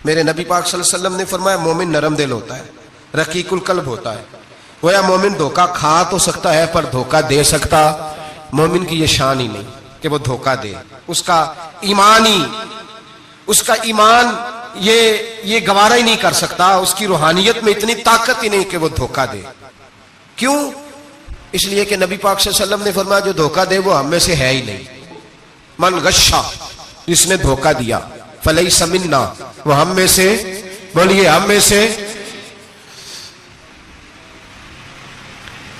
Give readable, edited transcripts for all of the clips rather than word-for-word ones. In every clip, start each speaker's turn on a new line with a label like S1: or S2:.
S1: मेरे नबी पाक सल्लल्लाहु अलैहि वसल्लम ने फरमाया मोमिन नरम दिल होता है, रकीकुल कल्ब होता है। गोया मोमिन धोखा खा तो सकता है पर धोखा दे सकता मोमिन की ये शान ही नहीं कि वो धोखा दे। उसका ईमान ये गवारा ही नहीं कर सकता, उसकी रूहानियत में इतनी ताकत ही नहीं कि वो धोखा दे। क्यों? इसलिए कि नबी पाक सल्लल्लाहु अलैहि वसल्लम ने फरमाया जो धोखा दे वो हम में से है ही नहीं। मन गश्शा, जिसने धोखा दिया, फलैसा मिन्ना, वो हम में से, बोलिए हम में से।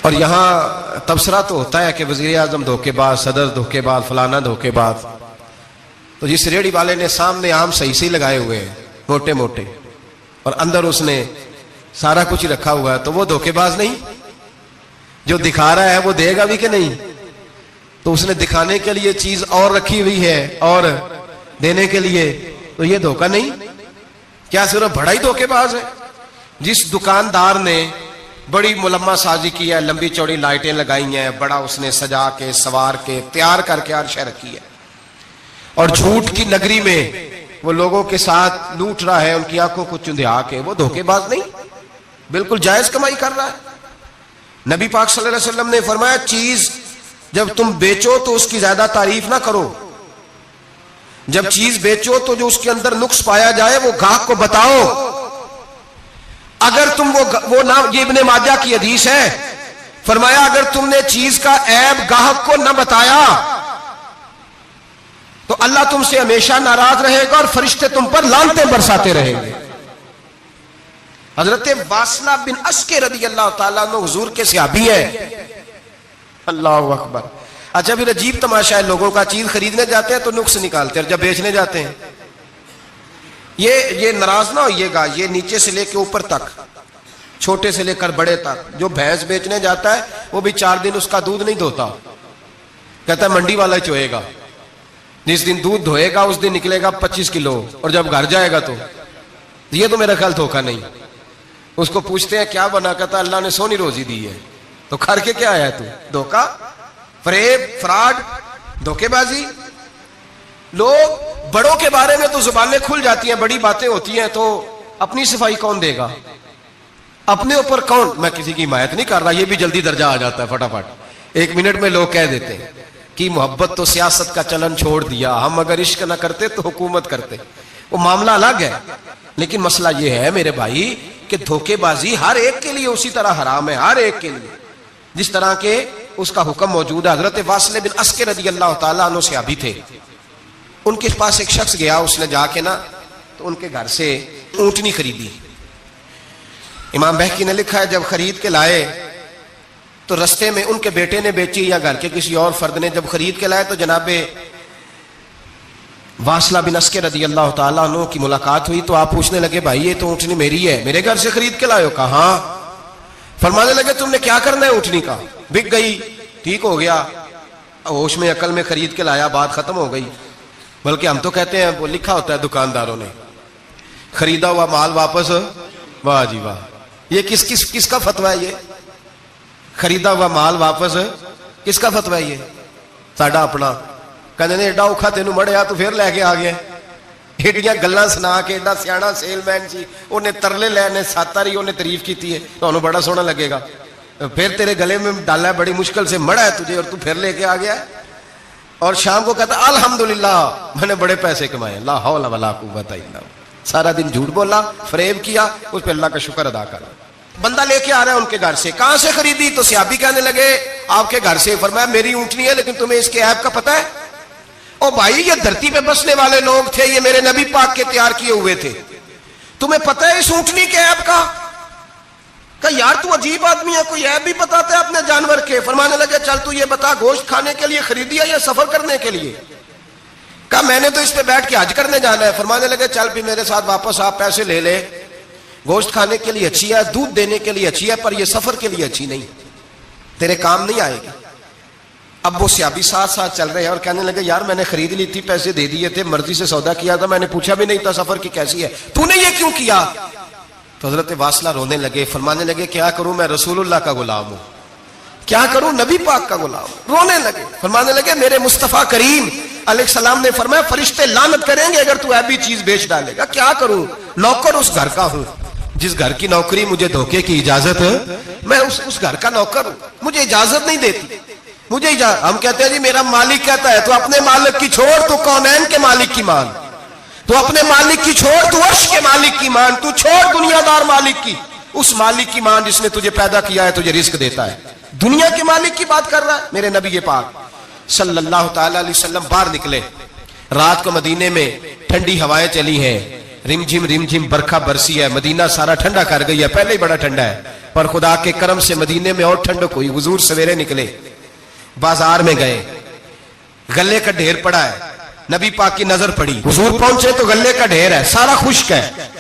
S1: और यहां तबसरा तो होता है कि वजीर आजम धोखेबाज, सदर धोखेबाज, फलाना धोखेबाज। तो जिस रेड़ी वाले ने सामने आम सही से लगाए हुए हैं मोटे मोटे और अंदर उसने सारा कुछ रखा हुआ है, तो वो धोखेबाज नहीं? जो दिखा रहा है वो देगा भी कि नहीं? तो उसने दिखाने के लिए चीज और रखी हुई है और देने के लिए, तो ये धोखा नहीं? क्या सिर्फ बड़ा ही धोखेबाज है? जिस दुकानदार ने बड़ी मुलम्मा साजी की है, लंबी चौड़ी लाइटें लगाई हैं, बड़ा उसने सजा के सवार के तैयार करके आरशा रखी है, और झूठ की नगरी में वो लोगों के साथ लूट रहा है, उनकी आंखों को चुंधिया के, वो धोखेबाज नहीं? बिल्कुल जायज कमाई कर रहा है। नबी पाक सल्लल्लाहु अलैहि वसल्लम ने फरमाया चीज जब तुम बेचो तो उसकी ज्यादा तारीफ ना करो। जब चीज बेचो तो जो उसके अंदर नुक्स पाया जाए वो गाहक को बताओ। अगर तुम वो ना, ये इब्ने माजा की हदीस है, फरमाया अगर तुमने चीज का ऐब गाहक को न बताया तो अल्लाह तुमसे हमेशा नाराज रहेगा और फरिश्ते तुम पर लानतें बरसाते रहेंगे। हजरत वासला बिन अस्के रदी अल्लाह ताला अन्हु हुजूर के सहाबी है। अल्लाहु अकबर। अच्छा, फिर अजीब तमाशा है, लोगों का चीज खरीदने जाते हैं तो नुक्स निकालते हैं, जब बेचने जाते हैं ये नाराज ना होइएगा, ये नीचे से लेकर ऊपर तक, छोटे से लेकर बड़े तक, जो भैंस बेचने जाता है वो भी 4 दिन उसका दूध नहीं धोता, कहता है मंडी वाला ही चोएगा। जिस दिन दूध धोएगा उस दिन निकलेगा 25 किलो, और जब घर जाएगा तो ये तो मेरा ख्याल धोखा नहीं। उसको पूछते हैं क्या बना, कहता अल्लाह ने सोनी रोजी दी है। तो खर के क्या आया तू? धोखा, फरेब, फ्रॉड, धोखेबाजी। लोग बड़ों के बारे में तो जुबानें खुल जाती हैं, बड़ी बातें होती हैं, तो अपनी सफाई कौन देगा? अपने ऊपर कौन? मैं किसी की हिमायत नहीं कर रहा, ये भी जल्दी दर्जा आ जाता है फटाफट। 1 मिनट में लोग कह देते हैं कि मोहब्बत तो सियासत का चलन छोड़ दिया, हम अगर इश्क ना करते तो हुकूमत करते। वो मामला अलग है, लेकिन मसला ये है मेरे भाई कि धोखेबाजी हर एक के लिए उसी तरह हराम है, हर एक के लिए जिस तरह के उसका हुक्म मौजूद है। हजरत वासिल बिन अस्के रदी अल्लाह ताला अन्हु सहाबी थे, उनके पास एक शख्स गया, उसने जाके ना तो उनके घर से ऊंटनी खरीदी। इमाम बहकी ने लिखा है जब खरीद के लाए तो रस्ते में उनके बेटे ने बेची या घर के किसी और फर्द ने जब खरीद के लाए तो जनाबे वासला बिन अस्के रदी अल्लाह ताला अन्हु की मुलाकात हुई। तो आप पूछने लगे भाई ये तो ऊँटनी मेरी है, मेरे घर से खरीद के लाए हो? कहा हाँ। फरमाने लगे तुमने क्या करना है ऊँटनी का? बिक गई, ठीक हो गया, होश में अकल में खरीद के लाया, बात खत्म हो गई। बल्कि हम तो कहते हैं, वो लिखा होता है दुकानदारों ने, खरीदा हुआ माल वापस। वाह जी वाह, ये किसका फतवा है? ये खरीदा हुआ माल वापस किसका फतवा है? ये साडा अपना। कहते ने एडा औखा तेन मड़िया तू फिर लैके आ गया, एडियां गल्लां सुना के, एडा सियाना सेलमैन सी, उन्हें तरले लैने 7 वारी उन्हें तारीफ की है, तो बड़ा सोहना लगेगा। फिर तेरे गले में डाला है, बड़ी मुश्किल से मड़ा है तुझे और तू फिर लेके आ गया। और शाम को कहता अल्हम्दुलिल्लाह मैंने बड़े पैसे कमाए, ला हौला वला कुव्वता इल्ला। सारा दिन झूठ बोला, फरेब किया, उस पर अल्लाह का शुक्र अदा करा। बंदा लेके आ रहा है उनके घर से, कहां से खरीदी? तो सहाबी कहने लगे आपके घर से। फरमाया मेरी ऊँटनी है, लेकिन तुम्हें इसके ऐब का पता है? ओ भाई ये धरती पे बसने वाले लोग थे, ये मेरे नबी पाक के तैयार किए हुए थे, तुम्हें पता है इस ऊँटनी के ऐब का? कहा यार तू अजीब आदमी है, कोई ऐब भी बताता है अपने जानवर के। फरमाने लगे चल तू ये बता, गोश्त खाने के लिए खरीदी है या सफर करने के लिए? कहा मैंने तो इस पे बैठ के हज करने जाना है। फरमाने लगे चल भी मेरे साथ वापस आप पैसे ले ले, गोश्त खाने के लिए अच्छी है, दूध देने के लिए अच्छी है, पर यह सफर के लिए अच्छी नहीं, तेरे काम नहीं आएगी। अब वो सहाबी साथ साथ चल रहे हैं और कहने लगे यार मैंने खरीद ली थी, पैसे दे दिए थे, मर्जी से सौदा किया था, मैंने पूछा भी नहीं था सफर की कैसी है, तूने ये क्यों किया? तो हजरत वासला रोने लगे, फरमाने लगे क्या करूं, मैं रसूलुल्लाह का गुलाम हूं, क्या करूं, नबी पाक का गुलाम। रोने लगे, फरमाने लगे मेरे मुस्तफा करीम अलैहिस्सलाम ने फरमाया फरिश्ते लानत करेंगे अगर तू ऐबी चीज बेच डालेगा। क्या करूं, नौकर उस घर का हूं, जिस घर की नौकरी मुझे धोखे की इजाजत है, मैं उस घर का नौकर हूं, मुझे इजाजत नहीं देती, मुझे हम कहते हैं जी मेरा मालिक कहता है, तो अपने मालिक की छोड़, तू कौनैन के मालिक की मान, तू अपने मालिक की छोड़, तू अर्श के मालिक की मान, तू छोड़ दुनियादार मालिक की, उस मालिक की मान जिसने तुझे पैदा किया है, तुझे रिस्क देता है। दुनिया के मालिक की बात कर रहा है। मेरे नबी पाक सल्लल्लाहु ताला अलैहि वसल्लम बाहर निकले, रात को मदीने में ठंडी हवाएं चली हैं, रिमझिम बरखा बरसी है, मदीना सारा ठंडा कर गई है, पहले ही बड़ा ठंडा है, पर खुदा के करम से मदीने में और ठंडक हुई। हुजूर सवेरे निकले, बाजार में गए, गल्ले का ढेर पड़ा है, नबी पाक की नजर पड़ी, हुजूर पहुंचे तो गल्ले का ढेर है, सारा खुश्क है।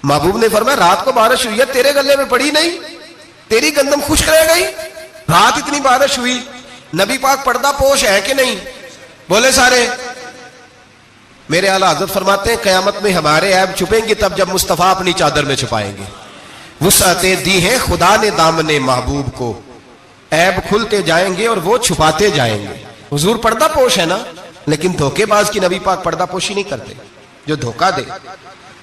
S1: महबूब ने फरमाया रात को बारिश हुई है, तेरे गले में पड़ी नहीं, तेरी गंदम खुश्क रह गई, रात इतनी बारिश हुई। नबी पाक पर्दा पोश है कि नहीं? बोले सारे। मेरे आला हज़रत फरमाते हैं कयामत में हमारे ऐब छुपेंगे तब जब मुस्तफा अपनी चादर में छुपाएंगे। वुसअतें दी हैं खुदा ने दामने महबूब को, ऐब खुलते जाएंगे और वो छुपाते जाएंगे। हुजूर पर्दा पोश है ना, लेकिन धोखेबाज की नबी पाक पर्दा पोशी नहीं करते, जो धोखा दे।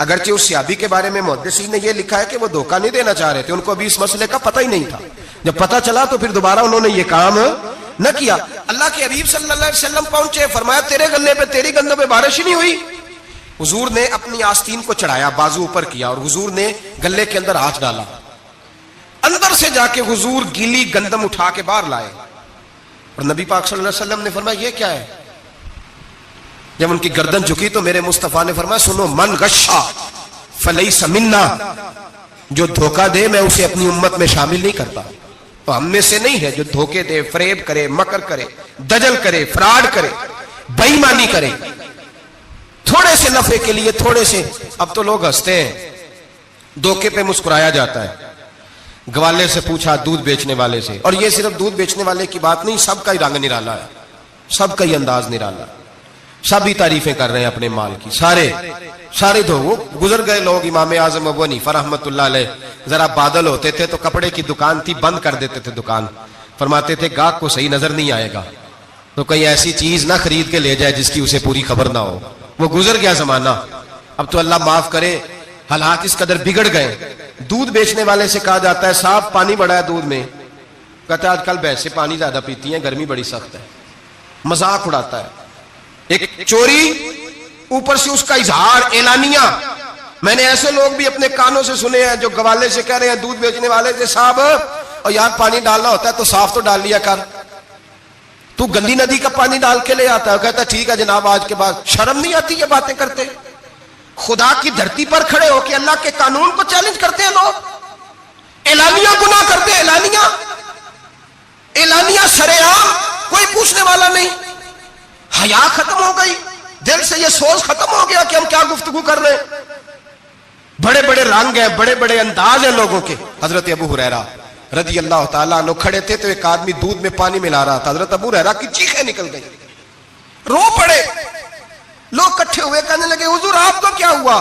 S1: अगरचे उस सहाबी के बारे में मुहद्दिसीन ने यह लिखा है कि वो धोखा नहीं देना चाह रहे थे, उनको अभी इस मसले का पता ही नहीं था, जब पता चला तो फिर दोबारा उन्होंने ये काम न किया। अल्लाह के हबीब सल्लल्लाहु अलैहि वसल्लम पहुंचे, फरमाया तेरे गले पे तेरी गंदों पे बारिश ही नहीं हुई। हुजूर ने अपनी आस्तीन को चढ़ाया, बाजू ऊपर किया और हुजूर ने गले के अंदर हाथ डाला, अंदर से जाके हुजूर गीली गंदम उठा के बाहर लाए और नबी पाक सल्लल्लाहु अलैहि वसल्लम ने फरमाया ये क्या है? जब उनकी गर्दन झुकी तो मेरे मुस्तफा ने फरमाया सुनो, मन गश्शा फलैसा मिन्ना, जो धोखा दे मैं उसे अपनी उम्मत में शामिल नहीं करता। तो हम में से नहीं है जो धोखे दे, फरेब करे, मकर करे, दजल करे, फ्रॉड करे, बेईमानी करे, थोड़े से नफे के लिए, थोड़े से। अब तो लोग हंसते हैं, धोखे पे मुस्कुराया जाता है। ग्वाले से पूछा, दूध बेचने वाले से, और ये सिर्फ दूध बेचने वाले की बात नहीं, सबका ही रंग निराला है, सबका ही अंदाज निराला, सभी तारीफें कर रहे हैं अपने माल की, सारे दो। वो गुजर गए लोग, इमाम आजम अबू हनीफा रहमतुल्लाह अलैह, जरा बादल होते थे तो कपड़े की दुकान थी, बंद कर देते थे दुकान, फरमाते थे गाहक को सही नजर नहीं आएगा तो कहीं ऐसी चीज ना खरीद के ले जाए जिसकी उसे पूरी खबर ना हो। वो गुजर गया जमाना। अब तो अल्लाह माफ करे, हालात इस कदर बिगड़ गए। दूध बेचने वाले से कहा जाता है साहब पानी बड़ा है दूध में, कहता है आजकल भैंसे पानी ज्यादा पीती हैं, गर्मी बड़ी सख्त है, मजाक उड़ाता है। एक चोरी, ऊपर से उसका इजहार एलानिया। मैंने ऐसे लोग भी अपने कानों से सुने हैं जो गवाले से कह रहे हैं, दूध बेचने वाले से, साहब और यार पानी डालना होता है तो साफ तो डाल लिया कर, तू गंदी नदी का पानी डाल के ले आता है। कहता ठीक है जनाब, आज के बाद शर्म नहीं आती ये बातें करते? खुदा की धरती पर खड़े होकर अल्लाह के कानून को चैलेंज करते हैं लोग, एलानिया गुनाह करते हैं, एलानिया सरेआम, कोई पूछने वाला नहीं। हया खत्म हो गई, दिल से ये सोच खत्म हो गया कि हम क्या गुफ्तगू कर रहे हैं। बड़े बड़े रंग हैं, बड़े बड़े अंदाज हैं लोगों के। हजरत अबू हुरैरा रजी अल्लाह ताला अन्हु खड़े थे तो एक आदमी दूध में पानी मिला रहा था, हजरत अबू हुरैरा की चीखें निकल गई, रो पड़े। लोग इकट्ठे हुए, कहने लगे हुजूर आपको क्या हुआ?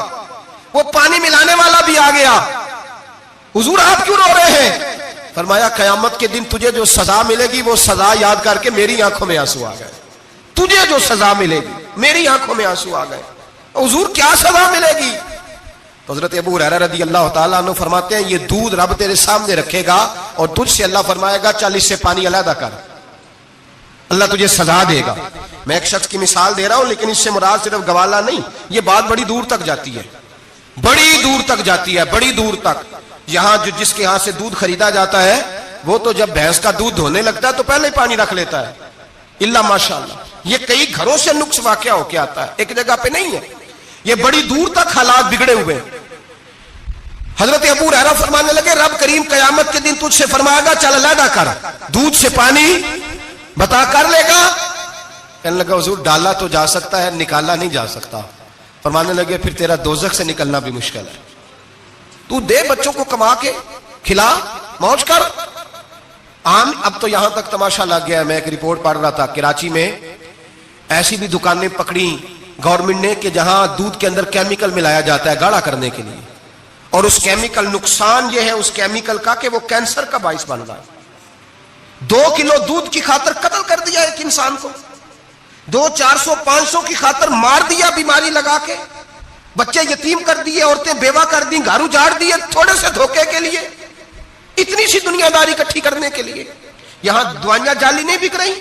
S1: वो पानी मिलाने वाला भी आ गया, हुजूर आप क्यों रो रहे हैं? फरमाया कयामत के दिन तुझे जो सजा मिलेगी वो सजा याद करके मेरी आंखों में आंसू आ गए। तुझे जो सजा मिलेगी मेरी आंखों में आंसू आ गए। हुजूर क्या सजा मिलेगी? हजरत अबू हुरैरा रज़ी अल्लाह ताला अन्हु फरमाते हैं ये दूध रब तेरे सामने रखेगा और तुझसे अल्लाह फरमाएगा चल इससे पानी अलग कर, अल्लाह तुझे सजा देगा। मैं एक शख्स की मिसाल दे रहा हूं, लेकिन इससे मुराद सिर्फ गवाला नहीं, ये बात बड़ी दूर तक जाती है, बड़ी दूर तक जाती है, बड़ी दूर तक। यहां जो जिसके यहां से दूध खरीदा जाता है वो तो जब भैंस का दूध धोने लगता है तो पहले ही पानी रख लेता है, इल्ला माशाअल्लाह। ये कई घरों से नुक्स वाकया होके आता है, एक जगह पे नहीं है, ये बड़ी दूर तक हालात बिगड़े हुए। हजरत अबू हुरैरा फरमाने लगे रब करीम कयामत के दिन तुझसे फरमाएगा चल अलहदा कर, दूध से पानी बता कर लेगा? कहने लगा हुजूर डाला तो जा सकता है, निकाला नहीं जा सकता। फरमाने लगे फिर तेरा दोजख से निकलना भी मुश्किल है, तू दे बच्चों को कमा के खिला, मौज कर। आम अब तो यहां तक तमाशा लग गया। मैं एक रिपोर्ट पढ़ रहा था, कराची में ऐसी भी दुकानें पकड़ी गवर्नमेंट ने कि जहां दूध के अंदर केमिकल मिलाया जाता है गाढ़ा करने के लिए, और उस केमिकल, नुकसान यह है उस केमिकल का कि वो कैंसर का बाइस बन रहा है। 2 किलो दूध की खातर कत्ल कर दिया एक इंसान को, 200, 400, 500 की खातर मार दिया बीमारी लगा के। बच्चे यतीम कर दिए, औरतें बेवा कर दी, घर उजाड़ दिए थोड़े से धोखे के लिए, इतनी सी दुनियादारी इकट्ठी करने के लिए। यहां दवाइयां जाली नहीं बिक रही,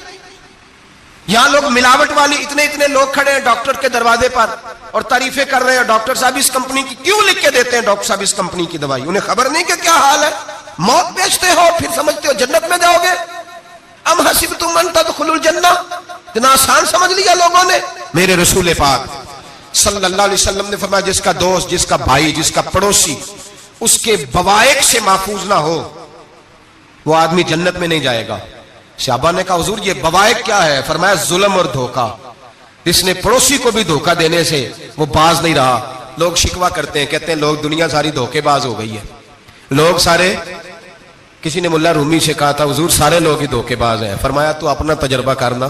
S1: यहां लोग मिलावट वाली, इतने इतने लोग खड़े हैं डॉक्टर के दरवाजे पर और तारीफें कर रहे हैं, डॉक्टर साहब इस कंपनी की क्यों लिख के देते हैं, डॉक्टर साहब इस कंपनी की दवाई, उन्हें खबर नहीं कि क्या हाल है। मौत बेचते हो फिर समझते हो जन्नत में जाओगे। अम हसीबतुम अन तदखुलुल जन्नह, इतना आसान समझ लिया लोगों ने। मेरे रसूल पाक सल्लल्लाहु अलैहि वसल्लम ने फरमाया, जिसका दोस्त, जिसका भाई, जिसका पड़ोसी उसके बवाइक से महफूज ना हो, वो आदमी जन्नत में नहीं जाएगा। सहाबा ने कहा हुजूर ये बवाइक क्या है? फरमाया जुल्म और धोखा। इसने पड़ोसी को भी धोखा देने से वो बाज नहीं रहा। लोग शिकवा करते हैं, कहते हैं लोग दुनिया सारी धोखेबाज हो गई है, लोग सारे, किसी ने मुल्ला रूमी से कहा था हुजूर सारे लोग ही धोखेबाज हैं। फरमाया तू अपना तजर्बा करना,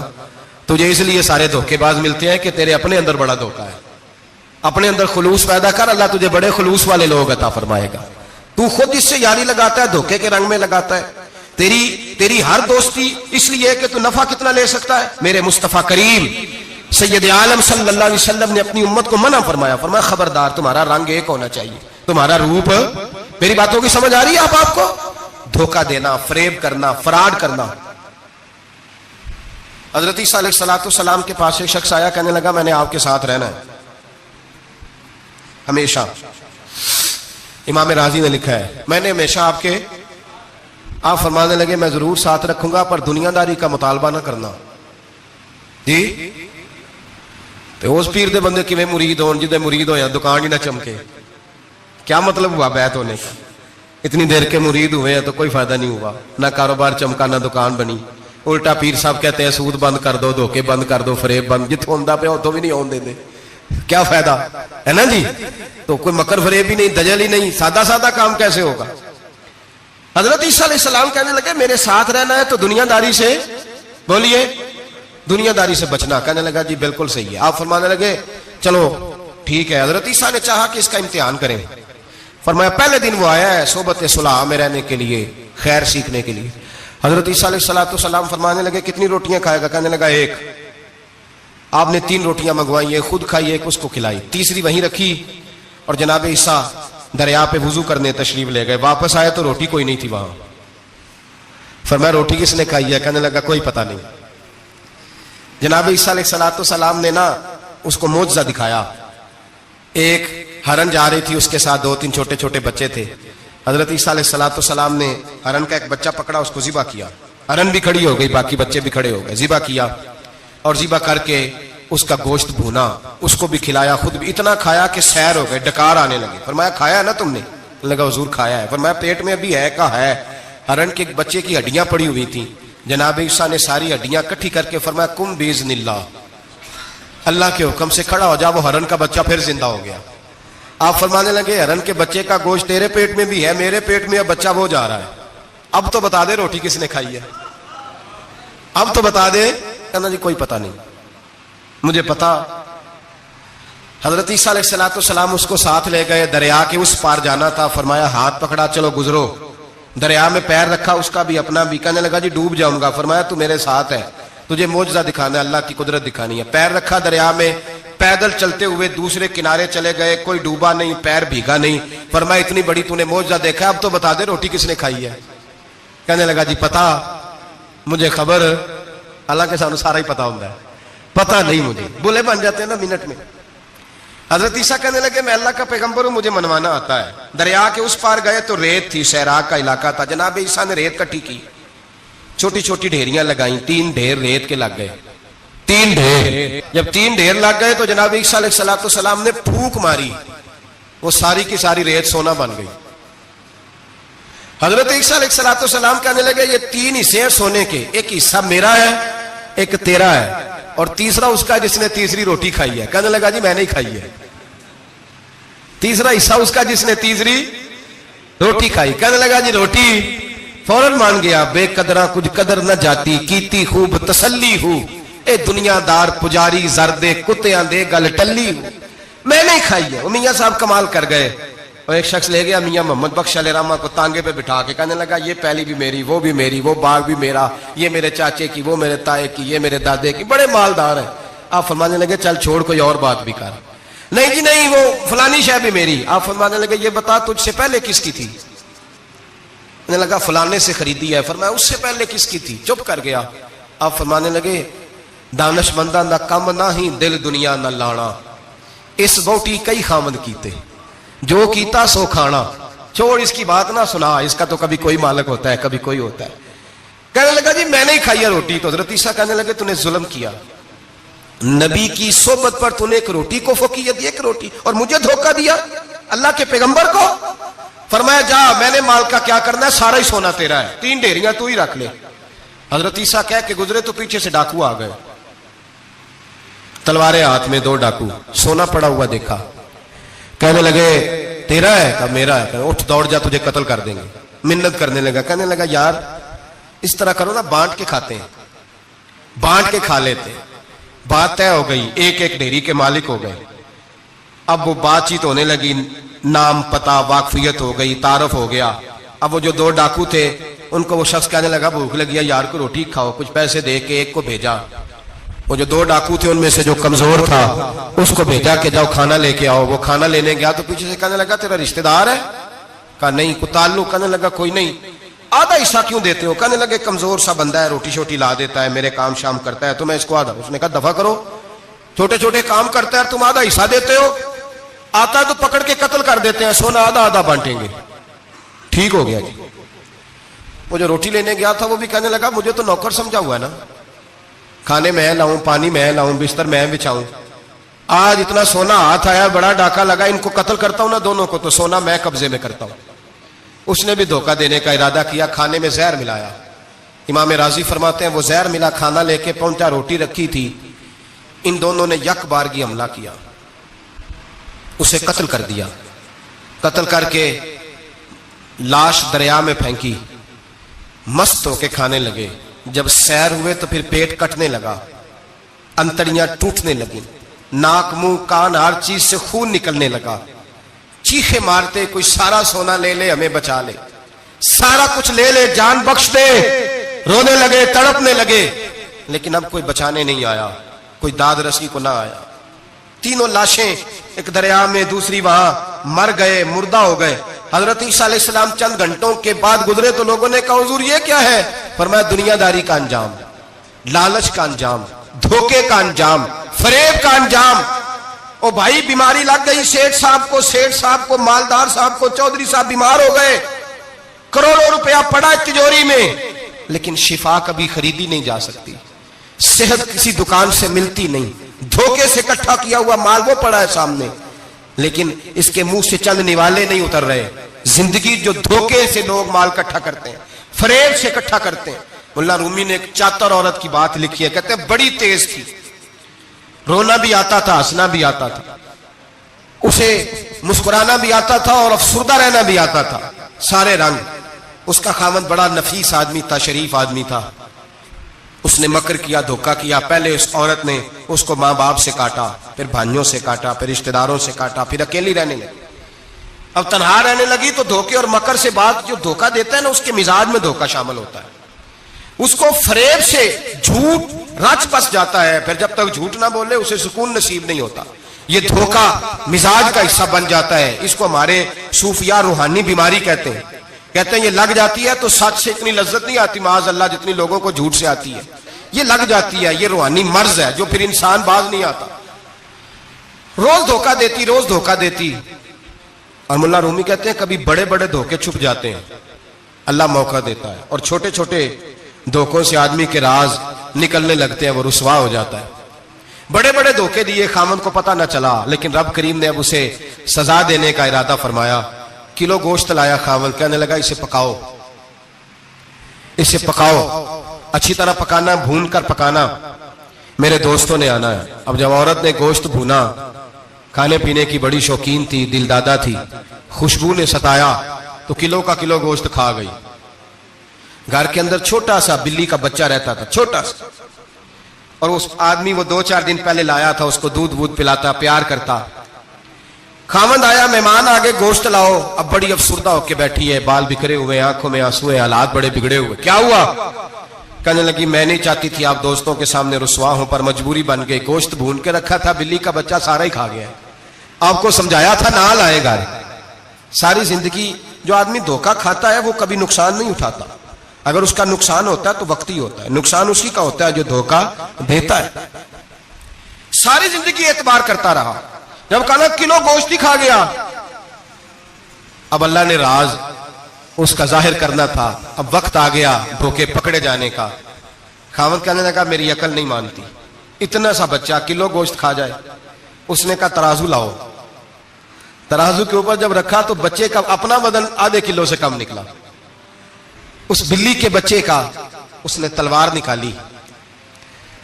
S1: तुझे इसलिए सारे धोखेबाज मिलते हैं कि तेरे अपने अंदर बड़ा धोखा है। अपने अंदर खुलूस पैदा कर, अल्लाह तुझे बड़े खुलूस वाले लोग अता फरमाएगा। तू खुद इससे यारी लगाता है, धोखे के रंग में लगाता है। तेरी हर दोस्ती इसलिए कि तू नफा कितना ले सकता है। मेरे मुस्तफा करीम सैयद आलम सल्लल्लाहु अलैहि वसल्लम ने अपनी उम्मत को मना फरमाया, फरमाया खबरदार तुम्हारा रंग एक होना चाहिए, तुम्हारा रूप। मेरी बातों की समझ आ रही है आपको? धोखा देना, फरेब करना, फराड करना। हजरत ईसा अलैहिस्सलाम के पास एक शख्स आया, कहने लगा मैंने आपके साथ रहना है हमेशा। इमाम राजी ने लिखा है मैंने हमेशा आपके, आप फरमाने लगे मैं जरूर साथ रखूंगा पर दुनियादारी का मुतालबा ना करना जी। तो उस पीर दे बंदे किवें मुरीद होन जिदे मुरीद होया दुकान ही ना चमके, क्या मतलब हुआ बैत होने का? इतनी देर के मुरीद हुए हैं तो कोई फायदा नहीं हुआ, ना कारोबार चमका ना दुकान बनी। उल्टा पीर साहब कहते हैं सूद बंद कर दो, धोखे बंद कर दो, फरेब बंद, जिथों होंदा पे उतों भी नहीं होने देते, क्या फायदा है ना जी। तो कोई मकर फरेब ही नहीं, दजल ही नहीं, सादा सादा काम कैसे होगा। हजरत ईसा अलैहिस्सलाम कहने लगे मेरे साथ रहना है तो दुनियादारी से, बोलिए दुनियादारी से बचना। कहने लगा जी बिल्कुल सही है। आप फरमाने लगे चलो ठीक है। हजरत ईसा ने चाहा कि इसका इम्तिहान करें। फरमाया पहले दिन वो आया है सोबत सुलह में रहने के लिए, खैर सीखने के लिए। हजरत ईसा अलैहिस्सलाम फरमाने लगे कितनी रोटियां खाएगा? कहने लगा एक। आपने 3 रोटियां मंगवाई, एक खुद खाई, एक उसको खिलाई, तीसरी वहीं रखी और जनाब ईसा दरिया पे वुजू करने तशरीफ ले गए। वापस आए तो रोटी कोई नहीं थी वहां। फरमाया रोटी किसने खाई है? कहने लगा कोई पता नहीं। जनाब ईसा अलैहिस्सलाम ने ना उसको मोजज़ा दिखाया। एक हरन जा रही थी, उसके साथ 2-3 छोटे छोटे बच्चे थे। हजरत ईसा अलैहिस्सलाम ने हरन का एक बच्चा पकड़ा, उसको ज़िबा किया। हरन भी खड़ी हो गई, बाकी बच्चे भी खड़े हो गए। ज़िबा किया और ज़िबा करके उसका गोश्त भूना, उसको भी खिलाया, खुद भी इतना खाया कि सैर हो गए, डकार आने लगे। फरमाया खाया ना तुमने? लगा हुजूर खाया है। फरमाया पेट में अभी है? का है। हरन के बच्चे की हड्डियां पड़ी हुई थी। जनाब ईसा ने सारी हड्डियां इकट्ठी करके फरमाया कुम बिइज़्निल्लाह, अल्लाह के हुक्म से खड़ा हो जा। वो हरन का बच्चा फिर जिंदा हो गया। आप फरमाने लगे हरन के बच्चे का गोश्त तेरे पेट में भी है, मेरे पेट में अब बच्चा वो जा रहा है, अब तो बता दे रोटी किसने खाई है, अब तो बता दे। कहना जी कोई पता नहीं, मुझे पता। हजरत ईसा अलैहिस्सलाम उसको साथ ले गए, दरिया के उस पार जाना था। फरमाया हाथ पकड़ा चलो गुजरो। दरिया में पैर रखा, उसका भी अपना भी। कहने लगा जी डूब जाऊंगा। फरमाया तू मेरे साथ है, तुझे मोजज़ा दिखाना है, अल्लाह की कुदरत दिखानी है। पैर रखा दरिया में, पैदल चलते हुए दूसरे किनारे चले गए, कोई डूबा नहीं, पैर भीगा नहीं। फरमाया इतनी बड़ी तूने मोजज़ा देखा, अब तो बता दे रोटी किसने खाई है। कहने लगा जी पता, मुझे खबर, हालांकि सानू सारा ही पता होता है, पता नहीं मुझे, बुले बन जाते हैं ना मिनट में। हजरत ईसा कहने लगे मैं अल्लाह का पैगंबर हूं, मुझे मनवाना आता है। दरिया के उस पार गए तो रेत थी, सैराग का इलाका था। जनाब ईसा ने रेत इकट्ठी की, छोटी छोटी ढेरियां लगाई, 3 ढेर रेत के लग गए। 3 ढेर, जब 3 ढेर लग गए तो जनाब ईसा अलैहिस्सलाम ने फूंक मारी, वो सारी की सारी रेत सोना बन गई। हजरत ईसा अलैहिस्सलाम कहने लगे ये 3 हिस्से हैं सोने के, एक हिस्सा मेरा है, एक तेरा है और तीसरा उसका जिसने तीसरी रोटी खाई है। कहने लगा जी मैंने ही खाई है। तीसरा हिस्सा उसका जिसने तीसरी रोटी खाई। कहने लगा जी रोटी। फौरन मान गया बेकदरा कुछ कदर न जाती, कीती खूब तसल्ली हूं, ए दुनियादार पुजारी जरदे कुत्तियां दे गल टल्ली हूं, मैंने ही खाई है। वो मियां साहब कमाल कर गए। और एक शख्स ले गया मियां मोहम्मद बख्श अलैहिर्रहमा को तांगे पे बिठा के, कहने लगा ये पहली भी मेरी, वो भी मेरी, वो बाग भी मेरा, ये मेरे चाचे की, वो मेरे ताए की, ये मेरे दादे की, बड़े मालदार है। आप फरमाने लगे चल छोड़ कोई और बात भी कर। नहीं जी नहीं, वो फलानी शय भी मेरी। आप फरमाने लगे ये बता तुझसे पहले किसकी थी? मैंने लगा फलाने से खरीदी है। फरमाया उससे पहले किसकी थी? चुप कर गया। आप फरमाने लगे दानशमंदा ना कम ना ही दिल दुनिया न लाना, इस वोटी कई खामद कीते, जो कीता सो खाना। छोड़ इसकी बात ना सुना, इसका तो कभी कोई मालिक होता है कभी कोई होता है। कहने लगा जी मैंने ही खाई है रोटी। तो हजरत ईसा कहने लगे तूने जुल्म किया, नबी की सोबत पर तूने एक रोटी को फकीयत दी, एक रोटी, और मुझे धोखा दिया अल्लाह के पैगंबर को। फरमाया जा मैंने माल का क्या करना है, सारा ही सोना तेरा है, 3 ढेरियां तू ही रख ले। हजरत ईसा कह के गुजरे तो पीछे से डाकू आ गए, तलवारें हाथ में, 2 डाकू, सोना पड़ा हुआ देखा। कहने लगे तेरा है? कहा मेरा है। कहने उठ दौड़ जा तुझे कत्ल कर देंगे। मिन्नत करने लगा। कहने लगा यार इस तरह करो ना, बांट के खाते हैं, बांट के खा लेते। बात तय हो गई, एक एक ढेरी के मालिक हो गए। अब वो बातचीत होने लगी, नाम पता वाकफियत हो गई, तारफ हो गया। अब वो जो 2 डाकू थे उनको वो शख्स कहने लगा भूख लगी है यार को रोटी खाओ, कुछ पैसे दे के एक को भेजा। वो जो 2 डाकू थे उनमें से जो कमजोर था उसको भेजा कि जाओ खाना लेके आओ। वो खाना लेने गया तो पीछे से कहने लगा तेरा रिश्तेदार है? कहा नहीं। कोई ताल्लुक? कहने लगा कोई नहीं। आधा हिस्सा क्यों देते हो? कहने लगे कमजोर सा बंदा है, रोटी शोटी ला देता है, मेरे काम शाम करता है, तो मैं इसको आधा। उसने कहा दफा करो, छोटे छोटे काम करता है तुम आधा हिस्सा देते हो, आता तो पकड़ के कत्ल कर देते हैं, सोना आधा आधा बांटेंगे। ठीक हो गया जी। वो जो रोटी लेने गया था वो भी कहने लगा मुझे तो नौकर समझा हुआ है ना, खाने मैं लाऊं, पानी मैं लाऊं, बिस्तर मैं बिछाऊं, आज इतना सोना हाथ आया, बड़ा डाका लगा, इनको कत्ल करता हूं ना दोनों को, तो सोना मैं कब्जे में करता हूं। उसने भी धोखा देने का इरादा किया, खाने में जहर मिलाया। इमाम राजी फरमाते हैं वो जहर मिला खाना लेके पहुंचा, रोटी रखी थी, इन दोनों ने यक बारगी हमला किया, उसे कत्ल कर दिया। कत्ल करके लाश दरिया में फेंकी, मस्त होके खाने लगे। जब सैर हुए तो फिर पेट कटने लगा, अंतड़ियां टूटने लगी, नाक मुंह कान हर चीज से खून निकलने लगा। चीखे मारते कोई सारा सोना ले ले, हमें बचा ले, सारा कुछ ले ले, जान बख्श दे। रोने लगे, तड़पने लगे, लेकिन अब कोई बचाने नहीं आया, कोई दाद रसी को ना आया। तीनों लाशें एक दरिया में, दूसरी वहां, मर गए, मुर्दा हो गए। हजरत ईसा अलैहिस्सलाम चंद घंटों के बाद गुजरे तो लोगों ने कहा हुजूर ये क्या है? फरमाया दुनियादारी का अंजाम, लालच का अंजाम, धोखे का अंजाम, फरेब का अंजाम। ओ भाई बीमारी लग गई सेठ साहब को, मालदार साहब को, चौधरी साहब बीमार हो गए, करोड़ों रुपया पड़ा तिजोरी में, लेकिन शिफा कभी खरीदी नहीं जा सकती, सेहत किसी दुकान से मिलती नहीं, धोखे से इकट्ठा किया हुआ माल वो पड़ा है सामने, लेकिन इसके मुंह से चंद निवाले नहीं उतर रहे। जिंदगी जो धोखे से लोग माल इकट्ठा करते हैं, फरेब से इकट्ठा करते हैं। मुल्ला रूमी ने एक चातर औरत की बात लिखी है, कहते हैं बड़ी तेज थी, रोना भी आता था, हंसना भी आता था, उसे मुस्कुराना भी आता था और अफसुर्दा रहना भी आता था, सारे रंग। उसका खामद बड़ा नफीस आदमी था, शरीफ आदमी था। उसने मकर किया, धोखा किया। पहले उस औरत ने उसको माँ बाप से काटा, फिर भाइयों से काटा, फिर रिश्तेदारों से काटा, फिर अकेली रहने लगी। अब तन्हा रहने लगी तो धोखे और मकर से बात, जो धोखा देता है ना उसके मिजाज में धोखा शामिल होता है, उसको फरेब से झूठ रच बस जाता है, फिर जब तक झूठ ना बोले उसे सुकून नसीब नहीं होता। ये धोखा मिजाज का हिस्सा बन जाता है। इसको हमारे सूफिया रूहानी बीमारी कहते हैं। कहते हैं ये लग जाती है तो सच से इतनी लज्जत नहीं आती माज अल्लाह जितनी लोगों को झूठ से आती है। ये लग जाती है, ये रूहानी मर्ज है जो फिर इंसान बाज नहीं आता। रोज धोखा देती, रोज धोखा देती। और मुल्ला रूमी कहते हैं कभी बड़े बड़े धोखे छुप जाते हैं, अल्लाह मौका देता है, और छोटे छोटे धोखों से आदमी के राज निकलने लगते हैं, वो रुसवा हो जाता है। बड़े बड़े धोखे दिए, खामन को पता न चला, लेकिन रब करीम ने अब उसे सजा देने का इरादा फरमाया। किलो गोश्त लाया खामन, कहने लगा इसे पकाओ, इसे पकाओ, अच्छी तरह पकाना, भून कर पकाना, मेरे दोस्तों ने आना है। अब जब औरत ने गोश्त भूना, खाने पीने की बड़ी शौकीन थी, दिलदादा थी, खुशबू ने सताया तो किलो का किलो गोश्त खा गई। घर के अंदर छोटा सा बिल्ली का बच्चा रहता था, छोटा सा, और उस आदमी वो 2-4 दिन पहले लाया था, उसको दूध वूध पिलाता, प्यार करता। खामंद आया, मेहमान आगे, गोश्त लाओ। अब बड़ी अफसुर्दा होके बैठी है, बाल बिखरे हुए, आंखों में आंसू है, हालात बड़े बिगड़े हुए। क्या हुआ? कहने लगी मैं नहीं चाहती थी आप दोस्तों के सामने रुसवा हूं, पर मजबूरी बन गई। गोश्त भून के रखा था, बिल्ली का बच्चा सारा ही खा गया। आपको समझाया था ना लाएगा। सारी जिंदगी जो आदमी धोखा खाता है वो कभी नुकसान नहीं उठाता। अगर उसका नुकसान होता है तो वक्ती होता है, नुकसान उसी का होता है जो धोखा देता है। सारी जिंदगी एतबार करता रहा, जब कहा किलो गोश्त ही खा गया, अब अल्लाह ने राज उसका जाहिर करना था, अब वक्त आ गया धोखे पकड़े जाने का। खावंद कहने लगा मेरी अकल नहीं मानती, इतना सा बच्चा किलो गोश्त खा जाए। उसने कहा तराजू लाओ। तराजू के ऊपर जब रखा तो बच्चे का अपना वजन आधे किलो से कम निकला। उस बिल्ली के बच्चे का उसने तलवार निकाली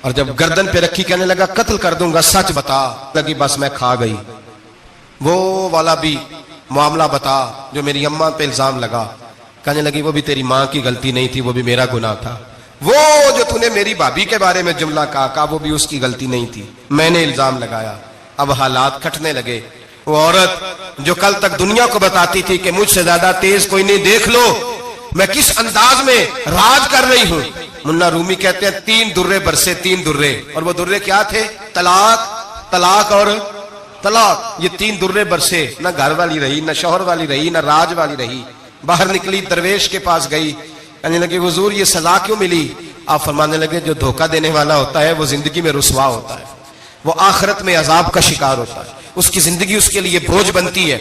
S1: और जब गर्दन पे रखी कहने लगा कत्ल कर दूंगा, सच बता। लगी बस मैं खा गई। वो वाला भी मामला बता जो मेरी अम्मा पे इल्जाम लगा। कहने लगी वो भी तेरी मां की गलती नहीं थी, वो भी मेरा गुनाह था। वो जो तूने मेरी भाभी के बारे में जुमला कहा वो भी उसकी गलती नहीं थी, मैंने इल्जाम लगाया। अब हालात खटने लगे। वो औरत जो कल तक दुनिया को बताती थी कि मुझसे ज्यादा तेज कोई नहीं, देख लो मैं किस अंदाज में राज कर रही हूं। मुन्ना रूमी कहते हैं 3 दुर्रे बरसे, 3 दुर्रे, और वो दुर्रे क्या थे? तलाक, तलाक और तलाक। ये 3 दुर्रे बरसे। ना घर वाली रही, ना शौहर वाली रही, ना राज वाली रही। बाहर निकली, दरवेश के पास गई, कहने लगे हुजूर ये सजा क्यों मिली? आप फरमाने लगे जो धोखा देने वाला होता है वो जिंदगी में रुसवा होता है, वो आखिरत में अजाब का शिकार होता है, उसकी जिंदगी उसके लिए बोझ बनती है।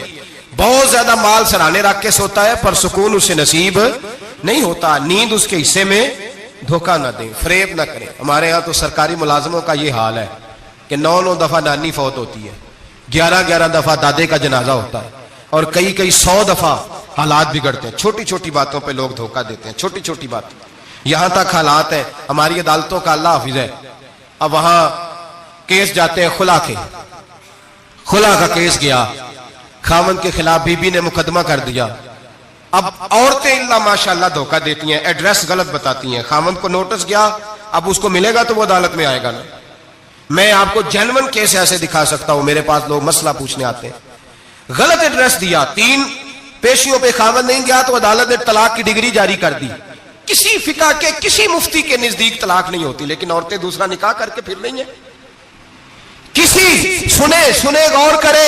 S1: बहुत ज्यादा माल सराहने रख के सोता है पर सुकून उसे नसीब नहीं होता। नींद उसके हिस्से में धोखा ना दे, फरेब ना करें। हमारे यहाँ तो सरकारी मुलाजमों का ये हाल है कि 9-9 दफा नानी फौत होती है, 11-11 दफा दादे का जनाजा होता है, और कई 100 दफा हालात बिगड़ते हैं। छोटी छोटी बातों पे लोग धोखा देते हैं, छोटी छोटी बात। यहां तक हालात है, हमारी अदालतों का अल्लाह हाफिज है, अब वहां केस जाते हैं खुला के, खुला का केस गया, खामन के खिलाफ बीबी ने मुकदमा कर दिया। अब औरतें इल्ला माशाल्लाह धोखा देती हैं, एड्रेस गलत बताती हैं। खामन को नोटिस गया, अब उसको मिलेगा तो वो अदालत में आएगा ना। मैं आपको जेन्युइन केस ऐसे दिखा सकता हूं, मेरे पास लोग मसला पूछने आते हैं। गलत एड्रेस दिया, 3 पेशियों पे खामन नहीं गया तो अदालत ने तलाक की डिग्री जारी कर दी। किसी फिका के किसी मुफ्ती के नजदीक तलाक नहीं होती, लेकिन औरतें दूसरा निकाह करके फिर रही हैं। किसी सुने गौर करे,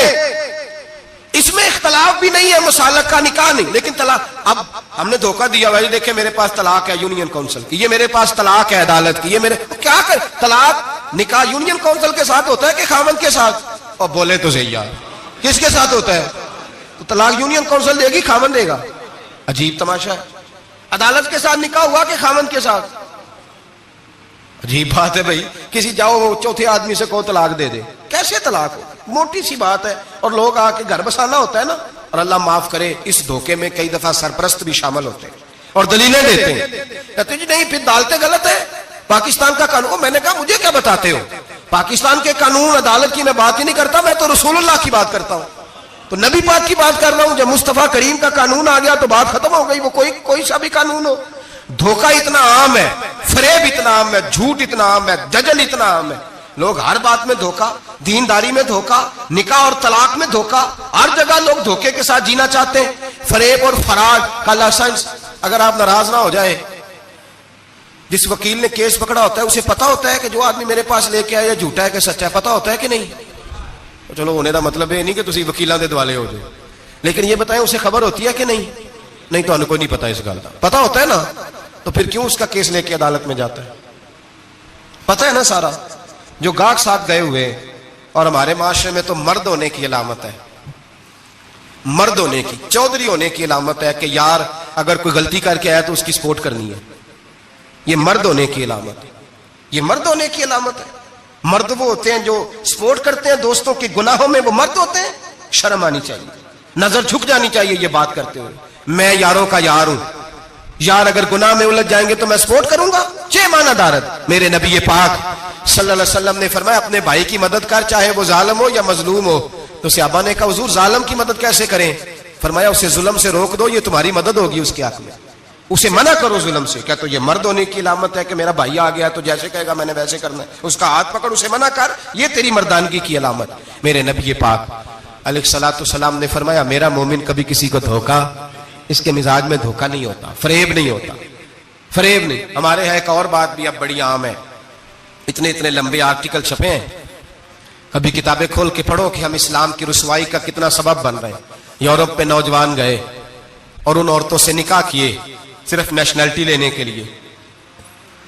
S1: इसमें इख्तलाफ भी नहीं है, मुसालक का निकाह नहीं, लेकिन तलाक। अब हमने धोखा दिया, भाई देखे मेरे पास तलाक है यूनियन काउंसिल की, ये मेरे पास तलाक है अदालत की, ये मेरे क्या कर। तलाक निकाह यूनियन काउंसिल के साथ होता है कि खामन के साथ? और बोले तो सही यार, किसके साथ होता है? तो तलाक यूनियन काउंसिल देगी, खामन देगा? अजीब तमाशा है। अदालत के साथ निकाह हुआ कि खामन के साथ? अजीब बात है भाई। किसी जाओ चौथे आदमी से कहो तलाक दे दे, कैसे तलाक हो? मोटी सी बात है। और लोग आके घर बसाना होता है ना, और अल्लाह माफ करे इस धोखे में कई दफा सरपरस्त भी शामिल होते हैं और दलीलें देते हैं, कहते जी नहीं फिर अदालतें गलत है, पाकिस्तान का कानून। मैंने कहा मुझे क्या बताते हो? पाकिस्तान के कानून अदालत की मैं बात ही नहीं करता, मैं तो रसूलुल्लाह की बात करता हूं, तो नबी पाक की बात कर रहा हूं। जब मुस्तफा करीम का कानून आ गया तो बात खत्म हो गई, वो कोई सा भी कानून हो। धोखा इतना आम है, फरेब इतना आम है, झूठ इतना आम है, दजल इतना आम है। लोग हर बात में धोखा, दीनदारी में धोखा, निकाह और तलाक में धोखा, हर जगह लोग धोखे के साथ जीना चाहते हैं। फरेब और फराड का लाइसेंस, अगर आप नाराज ना हो जाए, जिस वकील ने केस पकड़ा होता है उसे पता होता है कि जो आदमी मेरे पास लेके आया झूठा है कि सच्चा है, पता होता है कि नहीं? तो चलो होने का मतलब ये नहीं कि तुम वकीलों के दिवाले हो जाए, लेकिन ये बताएं उसे खबर होती है कि नहीं? नहीं तो कोई नहीं पता इस गल का। पता होता है ना, तो फिर क्यों उसका केस लेके अदालत में जाता है? पता है ना सारा। जो गाहक साथ गए हुए, और हमारे माशरे में तो मर्द होने की अलामत है, मर्द होने की, चौधरी होने की अलामत है कि यार अगर कोई गलती करके आया तो उसकी सपोर्ट करनी है। ये मर्द होने की अलामत है, ये मर्द होने की अलामत है। मर्द वो होते हैं जो सपोर्ट करते हैं दोस्तों के गुनाहों में, वो मर्द होते हैं। शर्म आनी चाहिए, नजर झुक जानी चाहिए ये बात करते हुए। मैं यारों का यार हूं, यार अगर गुनाह में उलझ जाएंगे तो मैं सपोर्ट करूंगा। चे माना दारद। मेरे नबी पाक सल्लल्लाहु अलैहि वसल्लम ने फरमाया अपने भाई की मदद कर, चाहे वो जालिम हो या मजलूम हो। तो सहाबा ने कहा हुजूर जालिम की मदद कैसे करें? फरमाया उसे जुल्म से रोक दो, ये तुम्हारी मदद होगी उसके हक में। उसे मना करो जुल्म से। क्या तो ये मर्द होने की अलामत है कि मेरा भाई आ गया तो जैसे कहेगा मैंने वैसे करना है, उसका हाथ पकड़ उसे मना कर, ये तेरी मर्दानगी की अलामत। मेरे नबी पाक अलैहिस्सलातु सलाम ने फरमाया मेरा मोमिन कभी किसी को धोखा, इसके मिजाज में धोखा नहीं होता, फरेब नहीं होता, फरेब नहीं। हमारे यहाँ एक और बात भी अब बड़ी आम है, इतने इतने लंबे आर्टिकल छपे हैं कभी किताबें खोल के पढ़ो कि हम इस्लाम की रुसवाई का कितना सबब बन रहे हैं। यूरोप में नौजवान गए और उन औरतों से निकाह किए सिर्फ नेशनैलिटी लेने के लिए।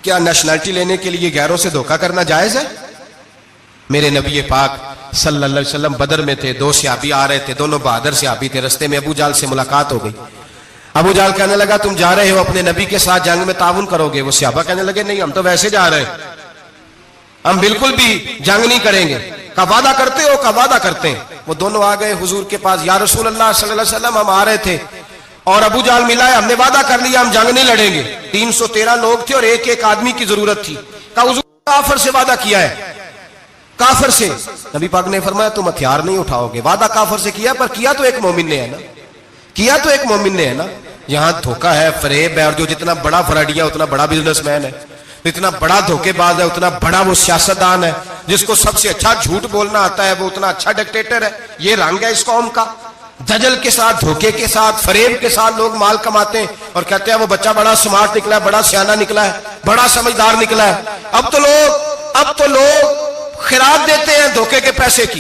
S1: क्या नेशनैलिटी लेने के लिए गैरों से धोखा करना जायज है? मेरे नबी पाक सल्लल्लाहु अलैहि वसल्लम बदर में थे, दो सहाबी आ रहे थे, दोनों बहादुर सहाबी थे। रस्ते में अबू जाल से मुलाकात हो गई। अबू जाल कहने लगा तुम जा रहे हो अपने नबी के साथ जंग में ताउन करोगे? वो सहाबा कहने लगे नहीं, हम तो वैसे जा रहे हैं, हम बिल्कुल भी जंग नहीं करेंगे। का वादा करते हो? का वादा करते हैं। वो दोनों आ गए हुजूर के पास, या रसूल अल्लाह सल्लल्लाहु अलैहि वसल्लम हम आ रहे थे और अबू जाल मिला है, हमने वादा कर लिया हम जंग नहीं लड़ेंगे। 313 लोग थे और एक एक आदमी की जरूरत थी। का हुजूर काफिर से वादा किया है, काफिर से। नबी पाक ने फरमाया तुम हथियार नहीं उठाओगे। वादा काफिर से किया, पर किया तो एक मोमिन ने है ना, किया तो एक मोमिन ने है ना। यहां धोखा है, फरेब है, और जो जितना बड़ा फराडिया उतना बड़ा बिजनेसमैन है, इतना बड़ा धोखेबाज है उतना बड़ा वो सियासतदान है। जिसको सबसे अच्छा झूठ बोलना आता है वो उतना अच्छा डिक्टेटर है। ये रंग है इस कौम का। दजल के साथ, धोखे के साथ, फरेब के साथ लोग माल कमाते हैं और कहते हैं वो बच्चा बड़ा स्मार्ट निकला है, बड़ा सियाना निकला है, बड़ा समझदार निकला है। अब तो लोग खिरात देते हैं धोखे के पैसे की।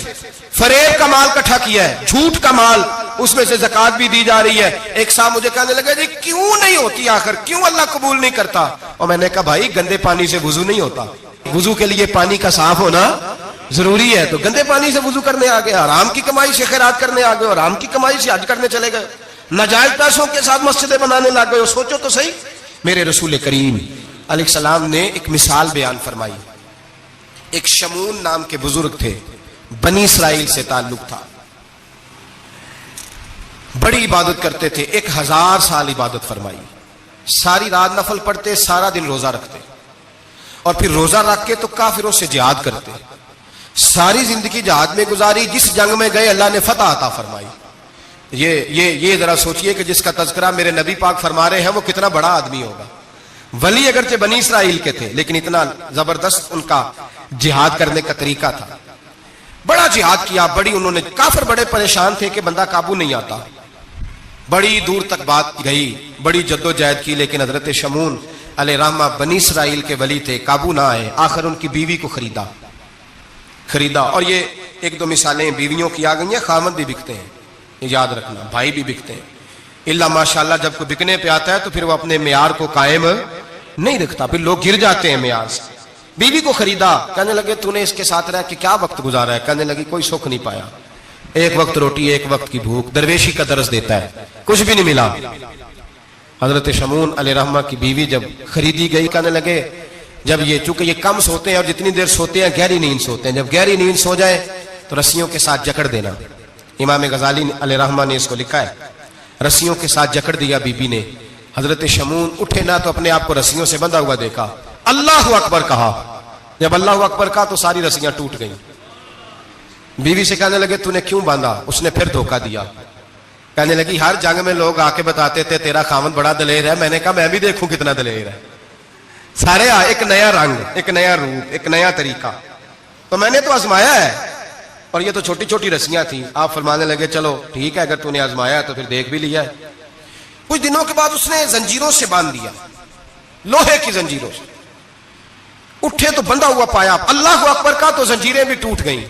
S1: फरेब का माल इकट्ठा किया है, झूठ का माल, उसमें से ज़कात भी दी जा रही है। एक साहब मुझे कहने लगे जी क्यों नहीं होती आखिर, क्यों अल्लाह कबूल नहीं करता? और मैंने कहा भाई गंदे पानी से वुजू नहीं होता, वुजू के लिए पानी का साफ होना जरूरी है। तो गंदे पानी से वुजू करने आ गए, आराम की कमाई से खैरात करने आ गए, और आराम की कमाई से हज करने चले गए, नाजायज पैसों के साथ मस्जिदें बनाने लग गए। सोचो तो सही। मेरे रसूल करीम अलैहिस्सलाम ने एक मिसाल बयान फरमाई। एक शमून नाम के बुजुर्ग थे, बनी इसराइल से ताल्लुक था, बड़ी इबादत करते थे, 1000 साल इबादत फरमाई, सारी रात नफल पढ़ते, सारा दिन रोजा रखते, और फिर रोजा रख के तो काफिरों से जिहाद करते। सारी जिंदगी जिहाद में गुजारी, जिस जंग में गए अल्लाह ने फतह अता फरमाई। ये जरा सोचिए कि जिसका तज़किरा मेरे नबी पाक फरमा रहे हैं वो कितना बड़ा आदमी होगा। वली अगरचे बनी इसराइल के थे, लेकिन इतना जबरदस्त उनका जिहाद करने का तरीका था। बड़ा जिहाद किया, बड़ी उन्होंने, काफिर बड़े परेशान थे कि बंदा काबू नहीं आता। बड़ी दूर तक बात गई, बड़ी जद्दोजहद की, लेकिन हजरत शमून अलैहिर्रहमा बनी इसराइल के वली थे, काबू ना आए। आखिर उनकी बीवी को खरीदा। और ये एक दो मिसालें बीवियों की आ गई हैं, खामद भी बिकते हैं, याद रखना, भाई भी बिकते हैं। इल्ला माशाल्लाह जब कोई बिकने पे आता है तो फिर वो अपने मेयार को कायम नहीं रखता, फिर लोग गिर जाते हैं मेयार से। बीवी को खरीदा, कहने लगे तूने इसके साथ रह के क्या वक्त गुजारा है? कहने लगी कोई सुख नहीं पाया, एक वक्त रोटी एक वक्त की भूख, दरवेशी का दर्ज देता है, कुछ भी नहीं मिला। हजरत शमून अलैहिर्रहमा की बीवी जब खरीदी गई, कहने लगे जब ये, चूंकि ये कम सोते हैं और जितनी देर सोते हैं गहरी नींद सोते हैं, जब गहरी नींद सो जाए तो रस्सियों के साथ जकड़ देना। इमाम गजाली अलैहिर्रहमा ने इसको लिखा है, रस्सियों के साथ जकड़ दिया बीबी ने। हजरत शमून उठे ना तो अपने आप को रस्सियों से बंधा हुआ देखा, अल्लाहु अकबर कहा। जब अल्लाहु अकबर कहा तो सारी रस्सियां टूट गईं। बीवी से कहने लगे तूने क्यों बांधा? उसने फिर धोखा दिया। कहने लगी हर जंग में लोग आके बताते थे तेरा खामद बड़ा दलेर है। मैंने कहा मैं भी देखूं कितना दलेर है। सारे एक नया रंग, एक नया रूप, एक नया तरीका, तो मैंने तो आजमाया है। और ये तो छोटी छोटी रस्सियां थी। आप फरमाने लगे चलो ठीक है, अगर तूने आजमाया तो फिर देख भी लिया है। कुछ दिनों के बाद उसने जंजीरों से बांध दिया, लोहे की जंजीरों से। उठे तो बंधा हुआ पाया, अल्लाह अकबर का तो जंजीरें भी टूट गईं।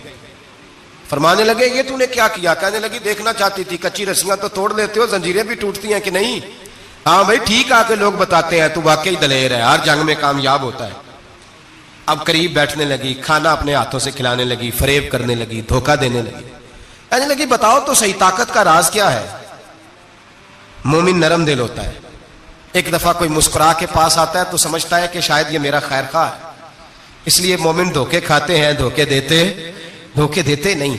S1: फरमाने लगे ये तूने क्या किया? कहने लगी देखना चाहती थी, कच्ची रस्सियां तो तोड़ लेते हो, जंजीरें भी टूटती हैं कि नहीं? हाँ भाई ठीक आके लोग बताते हैं तू वाकई दलेर है, हर जंग में कामयाब होता है। अब करीब बैठने लगी, खाना अपने हाथों से खिलाने लगी, फरेब करने लगी, धोखा देने लगी। कहने लगी बताओ तो सही ताकत का राज क्या है? मोमिन नरम दिल होता है। एक दफा कोई मुस्कुरा के पास आता है तो समझता है कि शायद ये मेरा खैर खा है, इसलिए मोमिन धोखे खाते हैं, धोखे देते नहीं।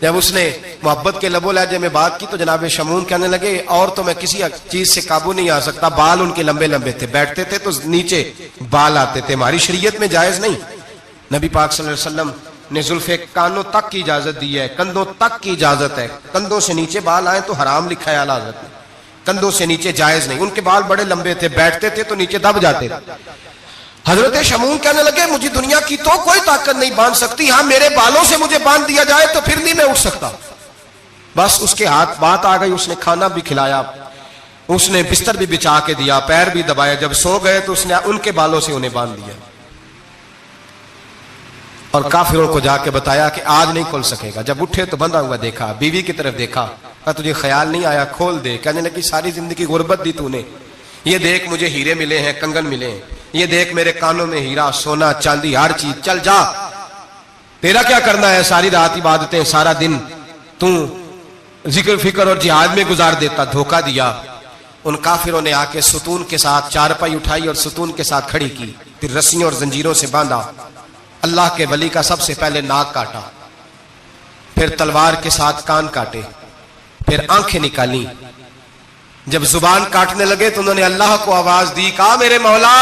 S1: जब उसने मोहब्बत के लबो लहजे में बात की तो जनाब शमून कहने लगे और तो मैं किसी चीज से काबू नहीं आ सकता। बाल उनके लंबे लंबे थे, बैठते थे तो नीचे बाल आते थे, हमारी शरीयत में जायज नहीं। नबी पाक सल्लल्लाहु अलैहि वसल्लम ने जुल्फे कानों तक की इजाजत दी है, कंधों तक की इजाजत है। कंधों से नीचे बाल आए तो हराम लिखा है आला हज़रत ने, कंधों से नीचे जायज नहीं। उनके बाल बड़े लंबे थे, बैठते थे तो नीचे दब जाते थे। हजरत शमून कहने लगे मुझे दुनिया की तो कोई ताकत नहीं बांध सकती, हाँ मेरे बालों से मुझे बांध दिया जाए तो फिर नहीं मैं उठ सकता। बस उसके हाथ बात आ गई, उसने खाना भी खिलाया, उसने बिस्तर भी बिछा के दिया, पैर भी दबाया। जब सो गए तो उसने उनके बालों से उन्हें बांध दिया। और काफिरों को जाके बताया कि आज नहीं खुल सकेगा। जब उठे तो बंधा हुआ देखा, बीवी की तरफ देखा, कहा तुझे ख्याल नहीं आया खोल दे। कहने लगी सारी जिंदगी गुर्बत दी तूने, ये देख मुझे हीरे मिले हैं, कंगन मिले हैं, ये देख मेरे कानों में हीरा सोना चांदी हर चीज, चल जा, तेरा क्या करना है, सारी रात इबादतें, सारा दिन तू जिक्र फिक्र और जिहाद में गुजार देता। धोखा दिया। उन काफिरों ने आके सुतून के साथ चारपाई उठाई और सुतून के साथ खड़ी की, फिर रस्सियों और जंजीरों से बांधा। अल्लाह के वली का सबसे पहले नाक काटा, फिर तलवार के साथ कान काटे, फिर आंखें निकाली। जब जुबान काटने लगे तो उन्होंने अल्लाह को आवाज दी, कहा मेरे मौला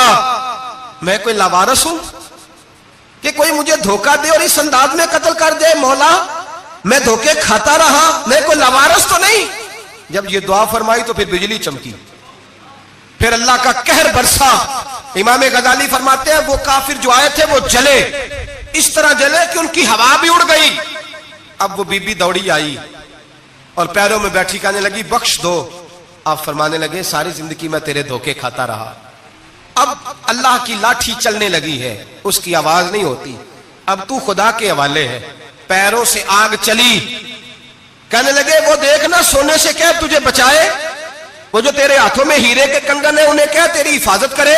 S1: मैं कोई लावारस हूं कि कोई मुझे धोखा दे और इस अंदाज में कत्ल कर दे। मौला मैं धोखे खाता रहा, मैं कोई लावारस तो नहीं। जब ये दुआ फरमाई तो फिर बिजली चमकी, फिर अल्लाह का कहर बरसा। इमाम गजाली फरमाते हैं वो काफिर जो आए थे वो जले, इस तरह जले कि उनकी हवा भी उड़ गई। अब वो बीबी दौड़ी आई और पैरों में बैठी कहने लगी बख्श दो। आप फरमाने लगे सारी जिंदगी मैं तेरे धोखे खाता रहा, अब अल्लाह की लाठी चलने लगी है, उसकी आवाज नहीं होती, अब तू खुदा के हवाले है। पैरों से आग चली। कहने लगे वो देखना सोने से क्या तुझे बचाए, वो जो तेरे हाथों में हीरे के कंगन है उन्हें क्या तेरी हिफाजत करे,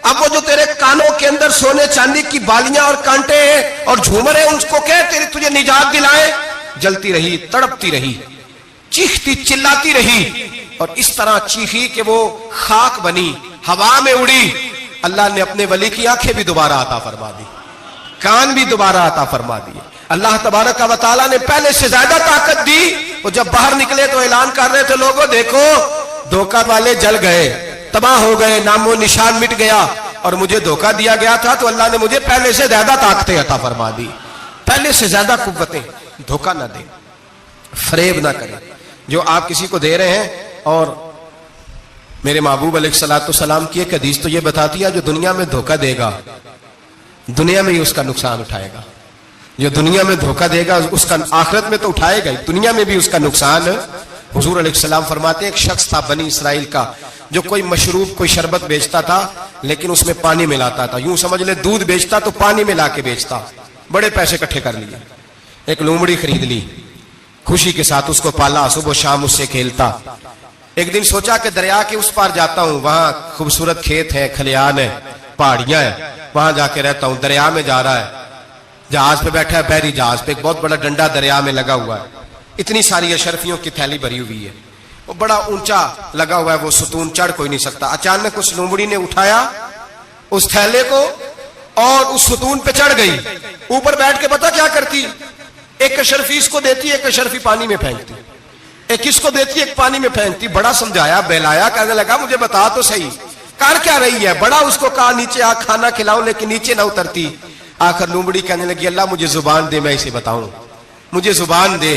S1: अब वो जो तेरे कानों के अंदर सोने चांदी की बालियां और कांटे हैं और झूमर है उसको क्या तेरी तुझे निजात दिलाए। जलती रही, तड़पती रही, चीखती चिल्लाती रही और इस तरह चीखी कि वो खाक बनी, हवा में उड़ी। अल्लाह ने अपने वली की आंखें भी दोबारा अता फरमा दी, कान भी दोबारा अता फरमा दिए। अल्लाह तबारक व तआला ने पहले से ज्यादा ताकत दी। और जब बाहर निकले तो ऐलान कर रहे थे लोगों देखो धोखा वाले जल गए, तबाह हो गए, नामो निशान मिट गया और मुझे धोखा दिया गया था तो अल्लाह ने मुझे पहले से ज्यादा ताकतें अता फरमा दी, पहले से ज्यादा कुव्वतें। धोखा ना दें, फरेब ना करें। जो आप किसी को दे रहे हैं, और मेरे महबूब अलैहिस्सलाम की एक हदीस तो ये बताती है जो दुनिया में धोखा देगा दुनिया में ही उसका नुकसान उठाएगा। जो दुनिया में धोखा देगा उसका आखिरत में तो उठाएगा ही, दुनिया में भी उसका नुकसान। हुजूर अलैहिस्सलाम फरमाते हैं एक शख्स था बनी इसराइल का जो कोई मशरूब कोई शरबत बेचता था लेकिन उसमें पानी मिलाता था। यूं समझ ले दूध बेचता तो पानी मिला के बेचता। बड़े पैसे इकट्ठे कर लिए, एक लोमड़ी खरीद ली, खुशी के साथ उसको पाला, सुबह शाम उससे खेलता। एक दिन सोचा कि दरिया के उस पार जाता हूं, वहां खूबसूरत खेत है, खलियान है, पहाड़ियां है, वहां जाके रहता हूं। दरिया में जा रहा है, जहाज पे बैठा है, बहरी जहाज पे, एक बहुत बड़ा डंडा दरिया में लगा हुआ है, इतनी सारी अशरफियों की थैली भरी हुई है, वो बड़ा ऊंचा लगा हुआ है, वो सुतून चढ़ कोई नहीं सकता। अचानक उस लोमड़ी ने उठाया उस थैले को और उस सुतून पे चढ़ गई। ऊपर बैठ के पता क्या करती, एक अशरफी इसको देती, एक अशरफी पानी में फेंकती, एक इसको देती, एक पानी में फेंकती। बड़ा समझाया बहलाया, कहने लगा मुझे बता तो सही कर क्या रही है। बड़ा उसको कहा नीचे आ खाना खिलाऊं, लेकिन नीचे ना उतरती। आखिर लोमड़ी कहने लगी अल्लाह मुझे जुबान दे, मैं इसे बताऊं, मुझे जुबान दे।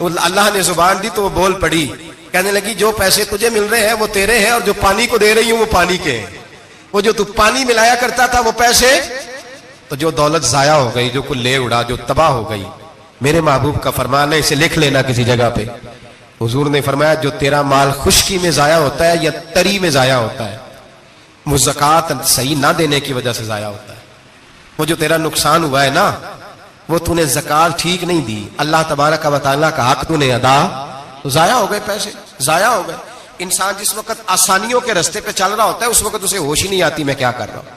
S1: अल्लाह ने जुबान दी तो वो बोल पड़ी। कहने लगी जो पैसे तुझे मिल रहे हैं वो तेरे हैं और जो पानी को दे रही हूं वो पानी के हैं। वो जो तू पानी मिलाया करता था वो पैसे, तो जो दौलत जाया हो गई, जो कुल ले उड़ा, जो तबाह हो गई। मेरे महबूब का फरमान है, इसे लिख लेना किसी जगह पे। हुजूर ने फरमाया जो तेरा माल खुश्की में जाया होता है या तरी में जाया होता है, वो ज़कात सही ना देने की वजह से जाया होता है। वो जो तेरा नुकसान हुआ है ना, वो तूने ज़कात ठीक नहीं दी, अल्लाह तबारक व तआला का हक तूने अदा, तो जाया हो गए, पैसे जाया हो गए। इंसान जिस वक्त आसानियों के रास्ते पे चल रहा होता है उस वक्त उसे होश ही नहीं आती मैं क्या कर रहा हूं।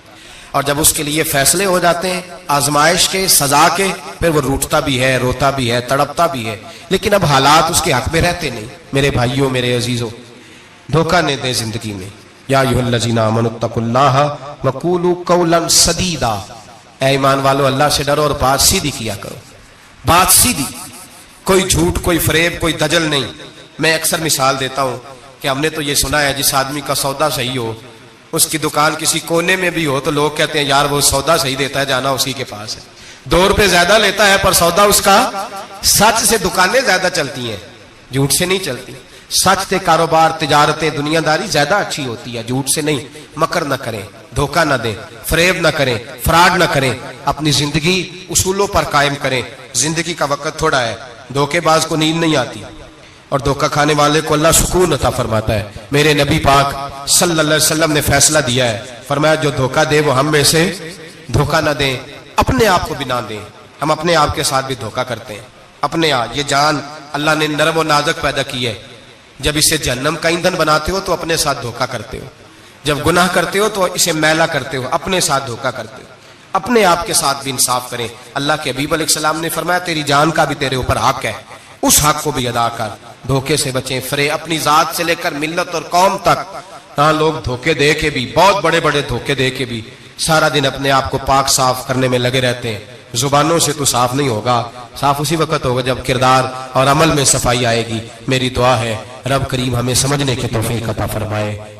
S1: और जब उसके लिए फैसले हो जाते हैं आजमाइश के, सजा के, फिर वो रूठता भी है, रोता भी है, तड़पता भी है, लेकिन अब हालात उसके हक में रहते नहीं। मेरे भाइयों, मेरे अजीजों, धोखा न दें जिंदगी में। या अय्युहल्लज़ीना आमनुत्तकुल्लाह वक़ूलू क़ौलन सदीदा, ऐ ईमान वालों अल्लाह से डरो और बात सीधी किया करो, बात सीधी, कोई झूठ, कोई फरेब, कोई दजल नहीं। मैं अक्सर मिसाल देता हूं कि हमने तो ये सुना है जिस आदमी का सौदा सही हो, उसकी दुकान किसी कोने में भी हो तो लोग कहते हैं यार वो सौदा सही देता है, जाना उसी के पास है। 2 रुपए ज्यादा लेता है पर सौदा उसका सच से, दुकानें ज्यादा चलती हैं, झूठ से नहीं चलती। सच से कारोबार, तिजारतें, दुनियादारी ज्यादा अच्छी होती है, झूठ से नहीं। मकर न करें, धोखा न दें, फरेब न करें, फ्रॉड न करें, अपनी जिंदगी उसूलों पर कायम करें। जिंदगी का वक्त थोड़ा है, धोखेबाज को नींद नहीं आती और धोखा खाने वाले को अल्लाह सुकून अता फरमाता है। मेरे नबी पाक सल्लल्लाहु अलैहि वसल्लम ने फैसला दिया है, फरमाया जो धोखा दे वो हम में से धोखा न दें। अपने आप को भी ना दें। हम अपने आप के साथ भी धोखा करते हैं। अपने आप, ये जान अल्लाह ने नरम और नाजुक पैदा की है। जब इसे जहन्नम का ईंधन बनाते हो तो अपने साथ धोखा करते हो। जब गुनाह करते हो तो इसे मैला करते हो, अपने साथ धोखा करते हो। अपने आप के साथ भी इंसाफ करें। अल्लाह के हबीब अलैहिस्सलाम ने फरमाया तेरी जान का भी तेरे ऊपर हक है, उस हक को भी अदा कर। धोखे से बचें। फरे अपनी जात से लेकर मिल्लत और कौम तक, हाँ लोग धोखे दे के भी, बहुत बड़े बड़े धोखे दे के भी सारा दिन अपने आप को पाक साफ करने में लगे रहते हैं। जुबानों से तो साफ नहीं होगा, साफ उसी वक्त होगा जब किरदार और अमल में सफाई आएगी। मेरी दुआ है रब करीम हमें समझने की तौफीक अता फरमाए।